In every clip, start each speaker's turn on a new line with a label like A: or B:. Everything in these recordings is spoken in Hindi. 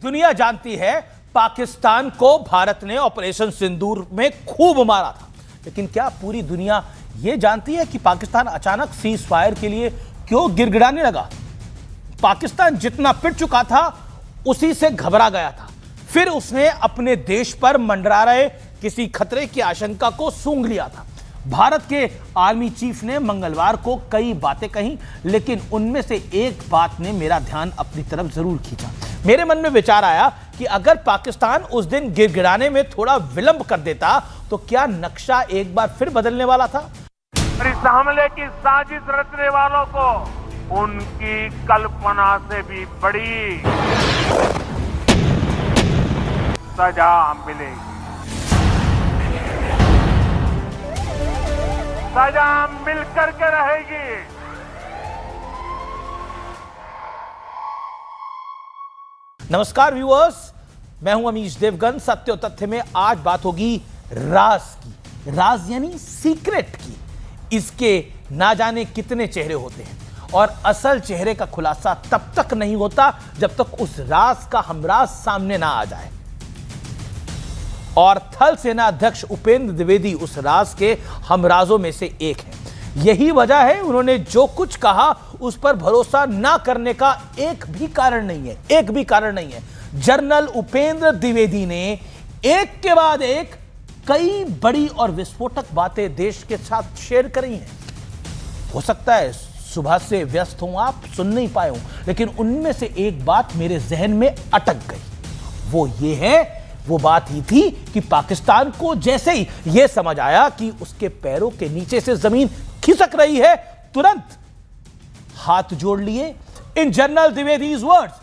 A: दुनिया जानती है पाकिस्तान को भारत ने ऑपरेशन सिंदूर में खूब मारा था, लेकिन क्या पूरी दुनिया यह जानती है कि पाकिस्तान अचानक सीज फायर के लिए क्यों गिड़गिड़ाने लगा? पाकिस्तान जितना पिट चुका था उसी से घबरा गया था। फिर उसने अपने देश पर मंडरा रहे किसी खतरे की आशंका को सूंघ लिया था। भारत के आर्मी चीफ ने मंगलवार को कई बातें कही, लेकिन उनमें से एक बात ने मेरा ध्यान अपनी तरफ जरूर खींचा। मेरे मन में विचार आया कि अगर पाकिस्तान उस दिन गिड़गिड़ाने में थोड़ा विलंब कर देता तो क्या नक्शा एक बार फिर बदलने वाला था?
B: इस हमले की साजिश रचने वालों को उनकी कल्पना से भी बड़ी सजा मिलेगी। सजा मिलकर के रहेगी।
A: नमस्कार व्यूअर्स, मैं हूं अमीश देवगन। सत्य और तथ्य में आज बात होगी राज की। राज यानी सीक्रेट की। इसके ना जाने कितने चेहरे होते हैं और असल चेहरे का खुलासा तब तक नहीं होता जब तक उस राज का हमराज सामने ना आ जाए। और थल सेना अध्यक्ष उपेंद्र द्विवेदी उस राज के हमराजों में से एक है। यही वजह है उन्होंने जो कुछ कहा उस पर भरोसा ना करने का एक भी कारण नहीं है। जनरल उपेंद्र द्विवेदी ने एक के बाद एक कई बड़ी और विस्फोटक बातें देश के साथ शेयर करी हैं। हो सकता है सुबह से व्यस्त हूं, आप सुन नहीं पाए हों, लेकिन उनमें से एक बात मेरे जहन में अटक गई। वो बात ही थी कि पाकिस्तान को जैसे ही यह समझ आया कि उसके पैरों के नीचे से जमीन खिसक रही है, तुरंत हाथ जोड़ लिए। In general Dwivedi's words,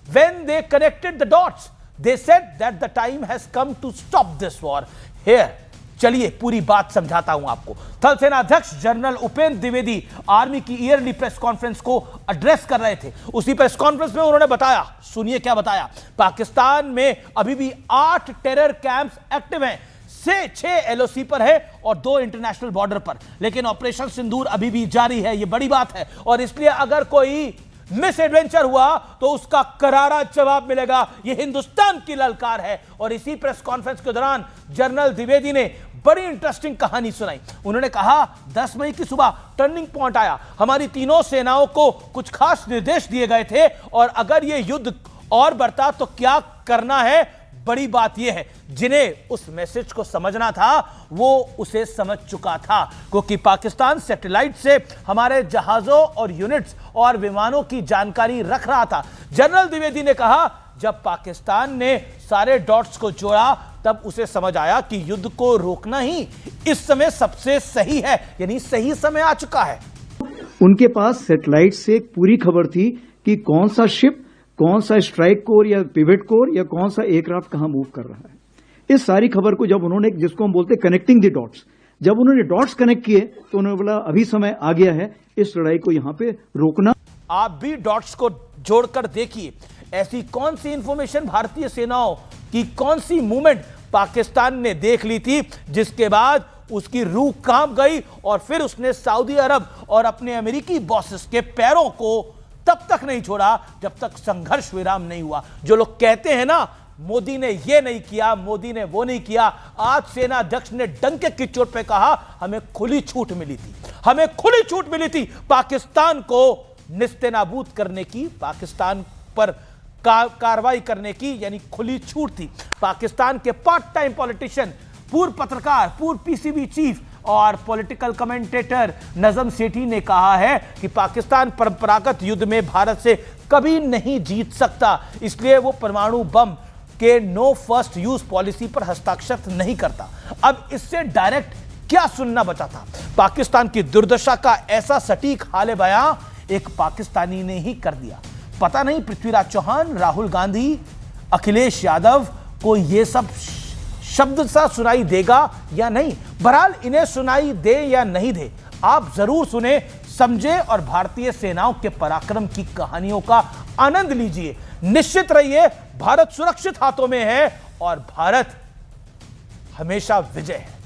A: when they connected the dots, they said that the time has come to stop this war here. चलिए पूरी बात समझाता हूं आपको। थल सेना अध्यक्ष जनरल उपेंद्र द्विवेदी आर्मी की ईयरली प्रेस कॉन्फ्रेंस को एड्रेस कर रहे थे। उसी प्रेस कॉन्फ्रेंस में उन्होंने बताया, सुनिए क्या बताया। पाकिस्तान में अभी भी 8 टेरर कैंप्स एक्टिव हैं, 6 एलओसी पर है और 2 इंटरनेशनल बॉर्डर पर, लेकिन ऑपरेशन सिंदूर अभी भी जारी है। यह बड़ी बात है और इसलिए अगर कोई मिस एडवेंचर हुआ तो उसका करारा जवाब मिलेगा। यह हिंदुस्तान की ललकार है। और इसी प्रेस कॉन्फ्रेंस के दौरान जनरल द्विवेदी ने बड़ी इंटरेस्टिंग कहानी सुनाई। उन्होंने कहा 10 मई की सुबह टर्निंग पॉइंट आया। हमारी तीनों सेनाओं को कुछ खास निर्देश दिए गए थे और अगर यह युद्ध और बढ़ता तो क्या करना है। बड़ी बात यह है, जिन्हें उस मैसेज को समझना था वो उसे समझ चुका था, क्योंकि पाकिस्तान सैटेलाइट से हमारे जहाजों और यूनिट्स और विमानों की जानकारी रख रहा था। जनरल द्विवेदी ने कहा जब पाकिस्तान ने सारे डॉट्स को जोड़ा तब उसे समझ आया कि युद्ध को रोकना ही इस समय सबसे सही है, यानी सही समय आ चुका है।
C: उनके पास सैटेलाइट से एक पूरी खबर थी कि कौन सा शिप, कौन सा स्ट्राइक कोर या पिवट कोर या कौन सा एयरक्राफ्ट कहां मूव कर रहा है। इस सारी खबर को जब उन्होंने, जिसको हम बोलते हैं कनेक्टिंग द डॉट्स, जब उन्होंने डॉट्स कनेक्ट किए तो उन्होंने बोला अभी समय आ गया है इस लड़ाई को यहां पे रोकना।
A: आप भी डॉट्स को जोड़कर देखिए, ऐसी कौन सी इंफॉर्मेशन भारतीय सेनाओं की कौन सी मूवमेंट पाकिस्तान ने देख ली थी जिसके बाद उसकी रूह कांप गई और फिर उसने सऊदी अरब और अपने अमेरिकी बॉसेस के पैरों को तब तक नहीं छोड़ा जब तक संघर्ष विराम नहीं हुआ। जो लोग कहते हैं ना मोदी ने ये नहीं किया, मोदी ने वो नहीं किया, आज सेना अध्यक्ष ने डंके की चोट पे कहा हमें खुली छूट मिली थी पाकिस्तान को निस्तेनाबूद करने की, पाकिस्तान पर कार्रवाई करने की, यानी खुली छूट थी। पाकिस्तान के पार्ट टाइम पॉलिटिशियन, पूर्व पत्रकार, पूर्व पीसीबी चीफ और पॉलिटिकल कमेंटेटर नजम सेठी ने कहा है कि पाकिस्तान परंपरागत युद्ध में भारत से कभी नहीं जीत सकता, इसलिए वो परमाणु बम के नो फर्स्ट यूज पॉलिसी पर हस्ताक्षर नहीं करता। अब इससे डायरेक्ट क्या सुनना बचा था? पाकिस्तान की दुर्दशा का ऐसा सटीक हाले बयां एक पाकिस्तानी ने ही कर दिया। पता नहीं पृथ्वीराज चौहान, राहुल गांधी, अखिलेश यादव को यह सब शब्द सा सुनाई देगा या नहीं। बहरहाल इन्हें सुनाई दे या नहीं दे, आप जरूर सुने, समझे और भारतीय सेनाओं के पराक्रम की कहानियों का आनंद लीजिए। निश्चित रहिए, भारत सुरक्षित हाथों में है और भारत हमेशा विजय है।